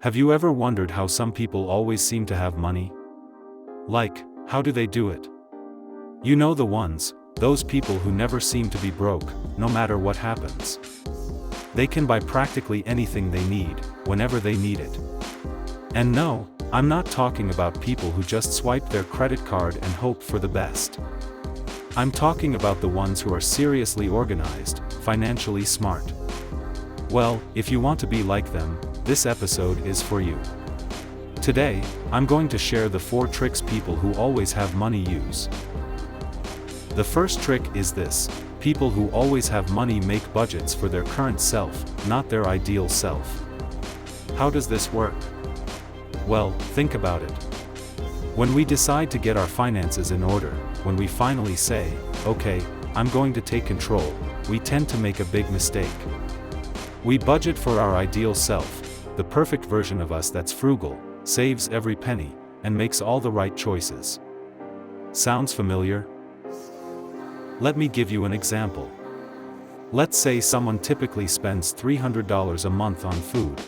Have you ever wondered how some people always seem to have money? Like, how do they do it? You know the ones, those people who never seem to be broke, no matter what happens. They can buy practically anything they need, whenever they need it. And no, I'm not talking about people who just swipe their credit card and hope for the best. I'm talking about the ones who are seriously organized, financially smart. Well, if you want to be like them, this episode is for you. Today, I'm going to share the 4 tricks people who always have money use. The first trick is this: people who always have money make budgets for their current self, not their ideal self. How does this work? Well, think about it. When we decide to get our finances in order, when we finally say, okay, I'm going to take control, we tend to make a big mistake. We budget for our ideal self, the perfect version of us that's frugal, saves every penny, and makes all the right choices. Sounds familiar? Let me give you an example. Let's say someone typically spends $300 a month on food.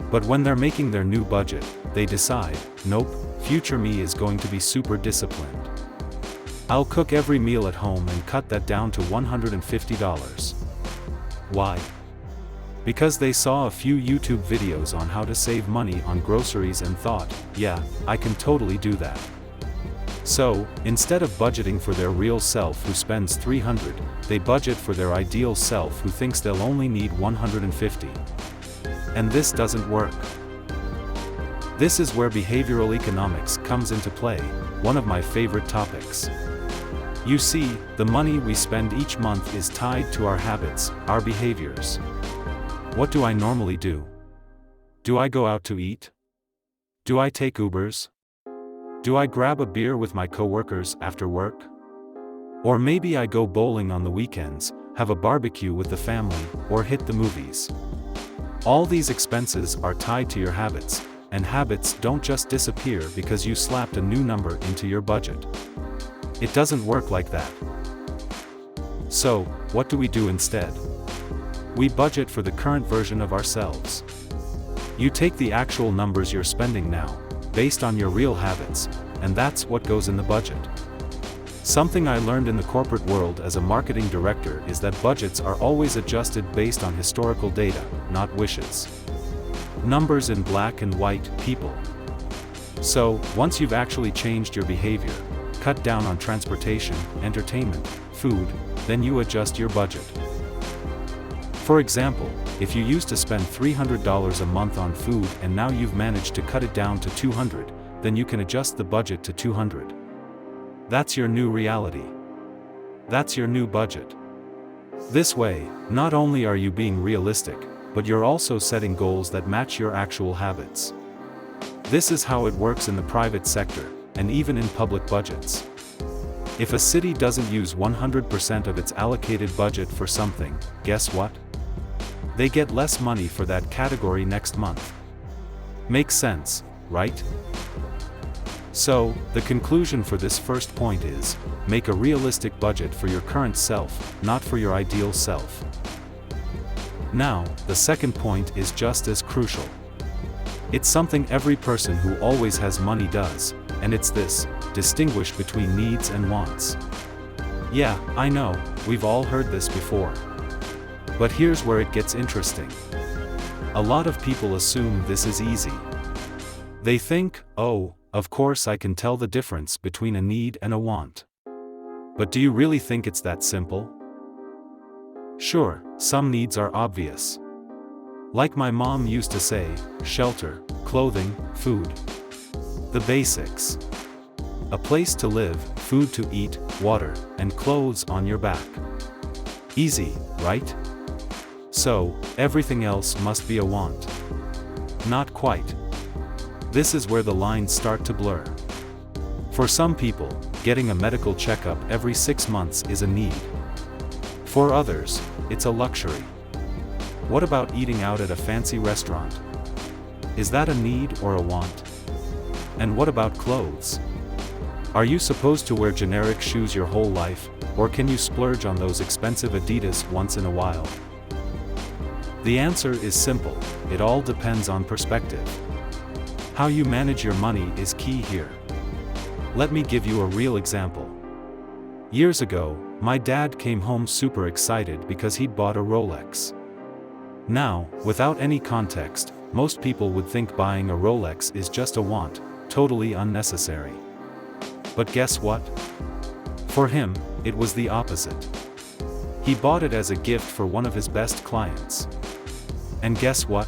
But when they're making their new budget, they decide, nope, future me is going to be super disciplined. I'll cook every meal at home and cut that down to $150. Why? Because they saw a few YouTube videos on how to save money on groceries and thought, yeah, I can totally do that. So, instead of budgeting for their real self who spends $300, they budget for their ideal self who thinks they'll only need $150. And this doesn't work. This is where behavioral economics comes into play, one of my favorite topics. You see, the money we spend each month is tied to our habits, our behaviors. What do I normally do? Do I go out to eat? Do I take Ubers? Do I grab a beer with my coworkers after work? Or maybe I go bowling on the weekends, have a barbecue with the family, or hit the movies. All these expenses are tied to your habits, and habits don't just disappear because you slapped a new number into your budget. It doesn't work like that. So, what do we do instead? We budget for the current version of ourselves. You take the actual numbers you're spending now, based on your real habits, and that's what goes in the budget. Something I learned in the corporate world as a marketing director is that budgets are always adjusted based on historical data, not wishes. Numbers in black and white, people. So, once you've actually changed your behavior, cut down on transportation, entertainment, food, then you adjust your budget. For example, if you used to spend $300 a month on food and now you've managed to cut it down to $200, then you can adjust the budget to $200. That's your new reality. That's your new budget. This way, not only are you being realistic, but you're also setting goals that match your actual habits. This is how it works in the private sector, and even in public budgets. If a city doesn't use 100% of its allocated budget for something, guess what? They get less money for that category next month. Makes sense, right? So, the conclusion for this first point is, make a realistic budget for your current self, not for your ideal self. Now, the second point is just as crucial. It's something every person who always has money does, and it's this: distinguish between needs and wants. Yeah, I know, we've all heard this before. But here's where it gets interesting. A lot of people assume this is easy. They think, oh, of course I can tell the difference between a need and a want. But do you really think it's that simple? Sure, some needs are obvious. Like my mom used to say, shelter, clothing, food. The basics. A place to live, food to eat, water, and clothes on your back. Easy, right? So, everything else must be a want. Not quite. This is where the lines start to blur. For some people, getting a medical checkup every 6 months is a need. For others, it's a luxury. What about eating out at a fancy restaurant? Is that a need or a want? And what about clothes? Are you supposed to wear generic shoes your whole life, or can you splurge on those expensive Adidas once in a while? The answer is simple: it all depends on perspective. How you manage your money is key here. Let me give you a real example. Years ago, my dad came home super excited because he'd bought a Rolex. Now, without any context, most people would think buying a Rolex is just a want, totally unnecessary. But guess what? For him, it was the opposite. He bought it as a gift for one of his best clients. And guess what?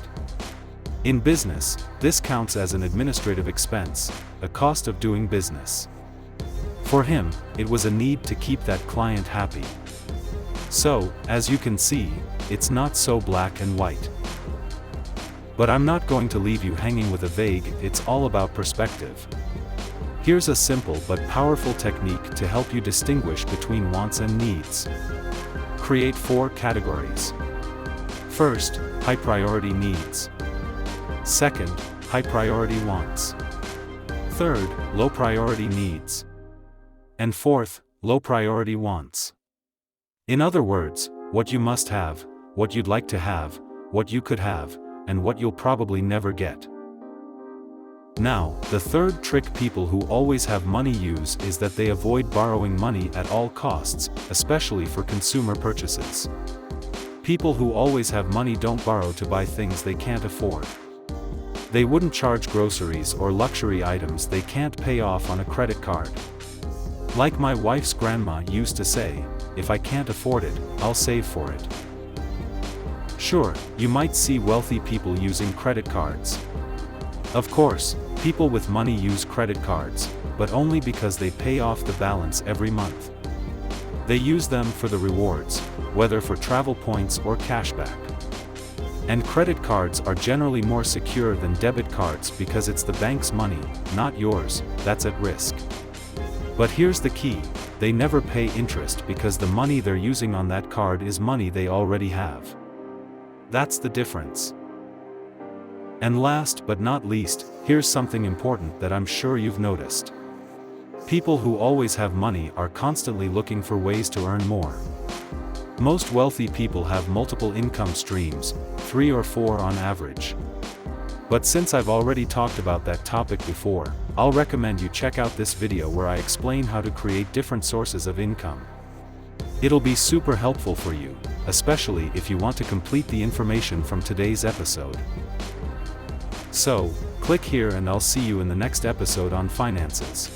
In business, this counts as an administrative expense, a cost of doing business. For him, it was a need to keep that client happy. So, as you can see, it's not so black and white. But I'm not going to leave you hanging with a vague, it's all about perspective. Here's a simple but powerful technique to help you distinguish between wants and needs. Create 4 categories. First, high priority needs. Second, high priority wants. Third, low priority needs. And fourth, low priority wants. In other words, what you must have, what you'd like to have, what you could have, and what you'll probably never get. Now, the third trick people who always have money use is that they avoid borrowing money at all costs, especially for consumer purchases. People who always have money don't borrow to buy things they can't afford. They wouldn't charge groceries or luxury items they can't pay off on a credit card. Like my wife's grandma used to say, if I can't afford it, I'll save for it. Sure, you might see wealthy people using credit cards. Of course, people with money use credit cards, but only because they pay off the balance every month. They use them for the rewards, whether for travel points or cashback. And credit cards are generally more secure than debit cards because it's the bank's money, not yours, that's at risk. But here's the key: they never pay interest because the money they're using on that card is money they already have. That's the difference. And last but not least, here's something important that I'm sure you've noticed. People who always have money are constantly looking for ways to earn more. Most wealthy people have multiple income streams, 3 or 4 on average. But since I've already talked about that topic before, I'll recommend you check out this video where I explain how to create different sources of income. It'll be super helpful for you, especially if you want to complete the information from today's episode. So, click here and I'll see you in the next episode on finances.